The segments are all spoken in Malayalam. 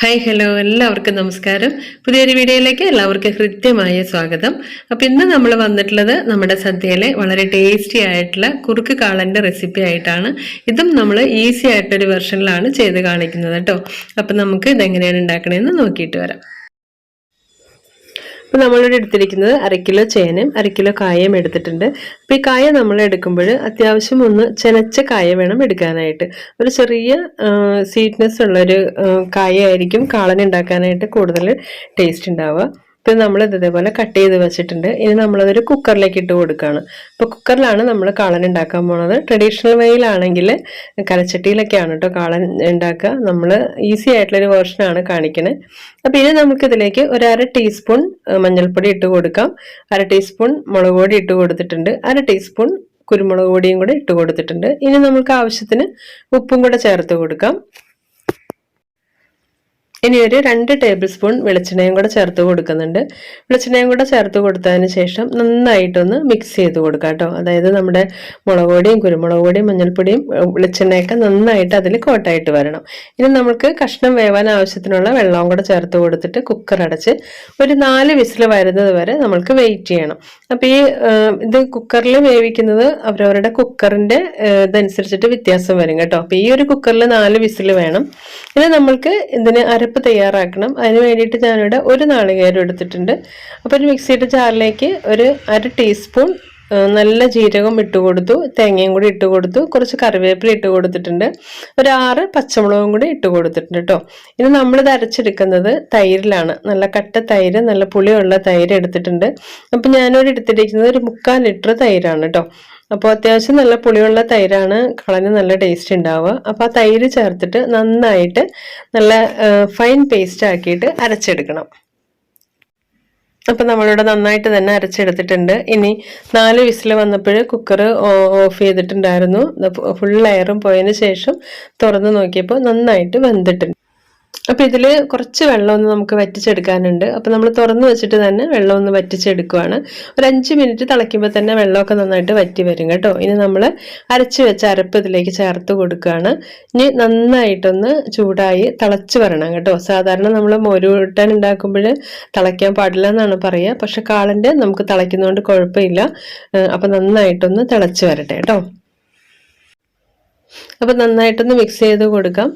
ഹായ് ഹലോ എല്ലാവർക്കും നമസ്കാരം. പുതിയൊരു വീഡിയോയിലേക്ക് എല്ലാവർക്കും ഹൃദ്യമായ സ്വാഗതം. അപ്പം ഇന്ന് നമ്മൾ വന്നിട്ടുള്ളത് നമ്മുടെ സദ്യയിലെ വളരെ ടേസ്റ്റി ആയിട്ടുള്ള കുറുക്ക് കാളൻ്റെ റെസിപ്പി ആയിട്ടാണ്. ഇതും നമ്മൾ ഈസി ആയിട്ടൊരു വെർഷനിലാണ് ചെയ്ത് കാണിക്കുന്നത് കേട്ടോ. അപ്പം നമുക്ക് ഇതെങ്ങനെയാണ് ഉണ്ടാക്കണതെന്ന് നോക്കിയിട്ട് വരാം. അപ്പോൾ നമ്മളിവിടെ എടുത്തിരിക്കുന്നത് 1/2 കിലോ ചേനയും 1/2 കിലോ കായയും എടുത്തിട്ടുണ്ട്. അപ്പോൾ ഈ കായ നമ്മൾ എടുക്കുമ്പോൾ അത്യാവശ്യം ഒന്ന് ചെനച്ച കായ വേണം എടുക്കാനായിട്ട്. ഒരു ചെറിയ സ്വീറ്റ്നെസ് ഉള്ളൊരു കായ ആയിരിക്കും കാളൻ ഉണ്ടാക്കാനായിട്ട് കൂടുതൽ ടേസ്റ്റ് ഉണ്ടാവുക. ഇപ്പം നമ്മൾ ഇതേപോലെ കട്ട് ചെയ്ത് വെച്ചിട്ടുണ്ട്. ഇനി നമ്മളതൊരു കുക്കറിലേക്ക് ഇട്ട് കൊടുക്കുകയാണ്. അപ്പോൾ കുക്കറിലാണ് നമ്മൾ കാളൻ ഉണ്ടാക്കാൻ പോണത്. ട്രഡീഷണൽ വേയിലാണെങ്കിൽ കലച്ചട്ടിയിലൊക്കെയാണ് കേട്ടോ കാളൻ ഉണ്ടാക്കുക. നമ്മൾ ഈസി ആയിട്ടുള്ളൊരു വേർഷനാണ് കാണിക്കണേ. അപ്പം ഇനി നമുക്കിതിലേക്ക് ഒരു 1/2 ടീസ്പൂൺ മഞ്ഞൾപ്പൊടി ഇട്ട് കൊടുക്കാം. 1/2 ടീസ്പൂൺ മുളക് പൊടി ഇട്ട് കൊടുത്തിട്ടുണ്ട്. 1/2 ടീസ്പൂൺ കുരുമുളക് പൊടിയും കൂടെ ഇട്ട് കൊടുത്തിട്ടുണ്ട്. ഇനി നമുക്ക് ആവശ്യത്തിന് ഉപ്പും കൂടെ ചേർത്ത് കൊടുക്കാം. ഇനി ഒരു 2 ടേബിൾ സ്പൂൺ വെളിച്ചെണ്ണയും കൂടെ ചേർത്ത് കൊടുക്കുന്നുണ്ട്. വെളിച്ചെണ്ണയും കൂടെ ചേർത്ത് കൊടുത്തതിന് ശേഷം നന്നായിട്ടൊന്ന് മിക്സ് ചെയ്ത് കൊടുക്കാം കേട്ടോ. അതായത് നമ്മുടെ മുളക് പൊടിയും കുരുമുളക് പൊടിയും മഞ്ഞൾപ്പൊടിയും വെളിച്ചെണ്ണയൊക്കെ നന്നായിട്ട് അതിൽ കോട്ടായിട്ട് വരണം. ഇനി നമുക്ക് കഷ്ണം വേവാൻ ആവശ്യത്തിനുള്ള വെള്ളവും കൂടെ ചേർത്ത് കൊടുത്തിട്ട് കുക്കർ അടച്ച് ഒരു 4 വിസിൽ വരുന്നത് വരെ നമ്മൾക്ക് വെയിറ്റ് ചെയ്യണം. അപ്പം ഈ ഇത് കുക്കറിൽ വേവിക്കുന്നത് അവരവരുടെ കുക്കറിൻ്റെ ഇതനുസരിച്ചിട്ട് വ്യത്യാസം വരും കേട്ടോ. അപ്പം ഈ ഒരു കുക്കറിൽ 4 വിസിൽ വേണം. ഇനി നമ്മൾക്ക് ഇതിന് അരപ്പ് തയ്യാറാക്കണം. അതിന് വേണ്ടിയിട്ട് ഞാനിവിടെ ഒരു നാളികേരം എടുത്തിട്ടുണ്ട്. അപ്പോൾ ഒരു മിക്സിയുടെ ജാറിലേക്ക് ഒരു 1/2 ടീസ്പൂൺ നല്ല ജീരകം ഇട്ട് കൊടുത്തു, തേങ്ങയും കൂടി ഇട്ട് കൊടുത്തു, കുറച്ച് കറിവേപ്പില ഇട്ട് കൊടുത്തിട്ടുണ്ട്, ഒരു 6 പച്ചമുളകും കൂടി ഇട്ട് കൊടുത്തിട്ടുണ്ട് കേട്ടോ. ഇനി നമ്മളിത് അരച്ചെടുക്കുന്നത് തൈരിലാണ്. നല്ല കട്ട തൈര്, നല്ല പുളിയുള്ള തൈര് എടുത്തിട്ടുണ്ട്. അപ്പം ഞാനിവിടെ എടുത്തിരിക്കുന്നത് ഒരു 3/4 ലിറ്റർ തൈരാണ് കേട്ടോ. അപ്പോൾ അത്യാവശ്യം നല്ല പുളിയുള്ള തൈരാണ് കളന് നല്ല ടേസ്റ്റ് ഉണ്ടാവുക. അപ്പോൾ ആ തൈര് ചേർത്തിട്ട് നന്നായിട്ട് നല്ല ഫൈൻ പേസ്റ്റ് ആക്കിയിട്ട് അരച്ചെടുക്കണം. അപ്പം നമ്മളിവിടെ നന്നായിട്ട് തന്നെ അരച്ചെടുത്തിട്ടുണ്ട്. ഇനി 4 വിസിൽ വന്നപ്പോൾ കുക്കർ ഓഫ് ചെയ്തിട്ടുണ്ടായിരുന്നു. ഫുൾ എയറും പോയതിന് ശേഷം തുറന്ന് നോക്കിയപ്പോൾ നന്നായിട്ട് വെന്തിട്ടുണ്ട്. അപ്പം ഇതിൽ കുറച്ച് വെള്ളമൊന്ന് നമുക്ക് വറ്റിച്ചെടുക്കാനുണ്ട്. അപ്പം നമ്മൾ തുറന്ന് വെച്ചിട്ട് തന്നെ വെള്ളം ഒന്ന് വറ്റിച്ചെടുക്കുവാണ്. ഒരു 5 മിനിറ്റ് തിളയ്ക്കുമ്പോൾ തന്നെ വെള്ളമൊക്കെ നന്നായിട്ട് വറ്റി വരും കേട്ടോ. ഇനി നമ്മൾ അരച്ച് വെച്ച അരപ്പ് ഇതിലേക്ക് ചേർത്ത് കൊടുക്കുകയാണ്. ഇനി നന്നായിട്ടൊന്ന് ചൂടായി തിളച്ച് വരണം കേട്ടോ. സാധാരണ നമ്മൾ മോരുകൂട്ടാൻ ഉണ്ടാക്കുമ്പോൾ തിളയ്ക്കാൻ പാടില്ല എന്നാണ് പറയുക. പക്ഷെ കാളൻ്റെ നമുക്ക് തിളയ്ക്കുന്നതുകൊണ്ട് കുഴപ്പമില്ല. അപ്പം നന്നായിട്ടൊന്ന് തിളച്ച് വരട്ടെ കേട്ടോ. അപ്പം നന്നായിട്ടൊന്ന് മിക്സ് ചെയ്ത് കൊടുക്കാം.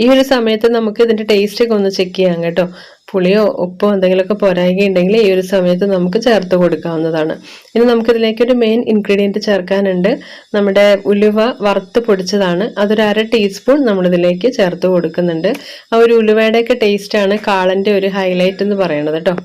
ഈ ഒരു സമയത്ത് നമുക്ക് ഇതിൻ്റെ ടേസ്റ്റൊക്കെ ഒന്ന് ചെക്ക് ചെയ്യാം കേട്ടോ. പുളിയോ ഉപ്പോ എന്തെങ്കിലുമൊക്കെ പോരായ്കയുണ്ടെങ്കിൽ ഈ ഒരു സമയത്ത് നമുക്ക് ചേർത്ത് കൊടുക്കാവുന്നതാണ്. ഇനി നമുക്കിതിലേക്കൊരു മെയിൻ ഇൻഗ്രീഡിയൻറ്റ് ചേർക്കാനുണ്ട്. നമ്മുടെ ഉലുവ വറുത്ത് പൊടിച്ചതാണ്. അതൊരു 1/2 ടീസ്പൂൺ നമ്മളിതിലേക്ക് ചേർത്ത് കൊടുക്കുന്നുണ്ട്. ആ ഒരു ഉലുവയുടെയൊക്കെ ടേസ്റ്റാണ് കാളൻ്റെ ഒരു ഹൈലൈറ്റ് എന്ന് പറയുന്നത് കേട്ടോ.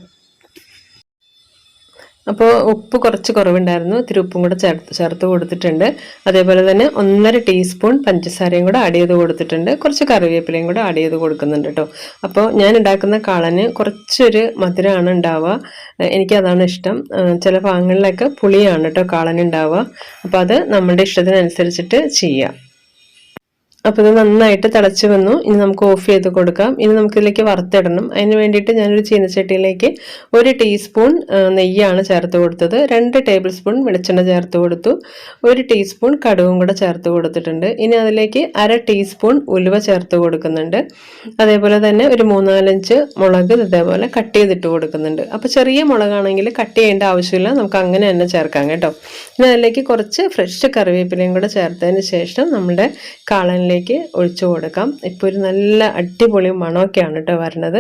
അപ്പോൾ ഉപ്പ് കുറച്ച് കുറവുണ്ടായിരുന്നു. ഇത്തിരി ഉപ്പും കൂടെ ചേർത്ത് കൊടുത്തിട്ടുണ്ട്. അതേപോലെ തന്നെ 1/2 ടീസ്പൂൺ പഞ്ചസാരയും കൂടെ ആഡ് ചെയ്ത് കൊടുത്തിട്ടുണ്ട്. കുറച്ച് കറിവേപ്പിലയും കൂടെ ആഡ് ചെയ്ത് കൊടുക്കുന്നുണ്ട് കേട്ടോ. അപ്പോൾ ഞാൻ ഉണ്ടാക്കുന്ന കാളന് കുറച്ചൊരു മധുരമാണ് ഉണ്ടാവുക. എനിക്കതാണ് ഇഷ്ടം. ചില ഭാഗങ്ങളിലൊക്കെ പുളിയാണ് കേട്ടോ കാളൻ ഉണ്ടാവുക. അപ്പോൾ അത് നമ്മുടെ ഇഷ്ടത്തിനനുസരിച്ചിട്ട് ചെയ്യാം. അപ്പോൾ ഇത് നന്നായിട്ട് തിളച്ച് വന്നു. ഇനി നമുക്ക് ഓഫ് ചെയ്ത് കൊടുക്കാം. ഇനി നമുക്കിതിലേക്ക് വറുത്തിടണം. അതിന് വേണ്ടിയിട്ട് ഞാനൊരു ചീനച്ചട്ടിയിലേക്ക് 1 ടീസ്പൂൺ നെയ്യാണ് ചേർത്ത് കൊടുത്തത്. 2 ടേബിൾ സ്പൂൺ വെളിച്ചെണ്ണ ചേർത്ത് കൊടുത്തു. 1 ടീസ്പൂൺ കടുകും കൂടെ ചേർത്ത് കൊടുത്തിട്ടുണ്ട്. ഇനി അതിലേക്ക് 1/2 ടീസ്പൂൺ ഉലുവ ചേർത്ത് കൊടുക്കുന്നുണ്ട്. അതേപോലെ തന്നെ ഒരു 3-4 മുളക് ഇതേപോലെ കട്ട് ചെയ്തിട്ട് കൊടുക്കുന്നുണ്ട്. അപ്പോൾ ചെറിയ മുളകാണെങ്കിൽ കട്ട് ചെയ്യേണ്ട ആവശ്യമില്ല, നമുക്ക് അങ്ങനെ തന്നെ ചേർക്കാം കേട്ടോ. ഇനി അതിലേക്ക് കുറച്ച് ഫ്രഷ് കറിവേപ്പിലയും കൂടെ ചേർത്തതിന് ശേഷം നമ്മുടെ കാളനിലേക്ക് ഒഴിച്ചു കൊടുക്കാം. ഇപ്പോൾ ഒരു നല്ല അടിപൊളി മണമൊക്കെയാണ് കേട്ടോ വരണത്.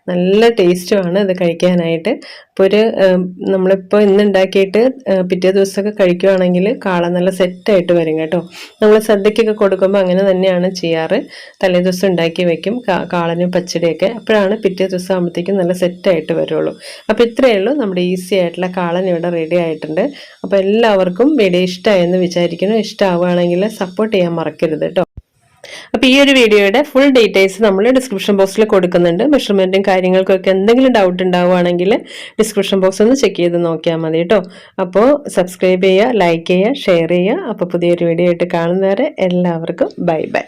നല്ല ടേസ്റ്റുമാണ് ഇത് കഴിക്കാനായിട്ട്. ഇപ്പോൾ നമ്മളിപ്പോൾ ഇന്ന് ഉണ്ടാക്കിയിട്ട് പിറ്റേ ദിവസമൊക്കെ കഴിക്കുകയാണെങ്കിൽ കാള നല്ല സെറ്റായിട്ട് വരും കേട്ടോ. നമ്മൾ സദ്യക്കൊക്കെ കൊടുക്കുമ്പോൾ അങ്ങനെ തന്നെയാണ് ചെയ്യാറ്. തലേദിവസം ഉണ്ടാക്കി വെക്കും കാളനും പച്ചടിയൊക്കെ. അപ്പോഴാണ് പിറ്റേ ദിവസം ആകുമ്പോഴത്തേക്കും നല്ല സെറ്റായിട്ട് വരുള്ളൂ. അപ്പോൾ ഇത്രയേ ഉള്ളൂ, നമ്മുടെ ഈസി ആയിട്ടുള്ള കാളൻ ഇവിടെ റെഡി ആയിട്ടുണ്ട്. അപ്പോൾ എല്ലാവർക്കും വീഡിയോ ഇഷ്ടമായെന്ന് വിചാരിക്കുന്നു. ഇഷ്ടമാവുകയാണെങ്കിൽ സപ്പോർട്ട് ചെയ്യാൻ മറക്കരുത് കേട്ടോ. അപ്പോൾ ഈ ഒരു വീഡിയോയുടെ ഫുൾ ഡീറ്റെയിൽസ് നമ്മൾ ഡിസ്ക്രിപ്ഷൻ ബോക്സിൽ കൊടുക്കുന്നുണ്ട്. മെഷർമെൻറ്റും കാര്യങ്ങൾക്കൊക്കെ എന്തെങ്കിലും ഡൗട്ട് ഉണ്ടാവുകയാണെങ്കിൽ ഡിസ്ക്രിപ്ഷൻ ബോക്സ് ഒന്ന് ചെക്ക് ചെയ്ത് നോക്കിയാൽ മതി കേട്ടോ. അപ്പോൾ സബ്സ്ക്രൈബ് ചെയ്യുക, ലൈക്ക് ചെയ്യുക, ഷെയർ ചെയ്യുക. അപ്പോൾ പുതിയൊരു വീഡിയോ ആയിട്ട് കാണുന്നവരെ എല്ലാവർക്കും ബൈ ബൈ.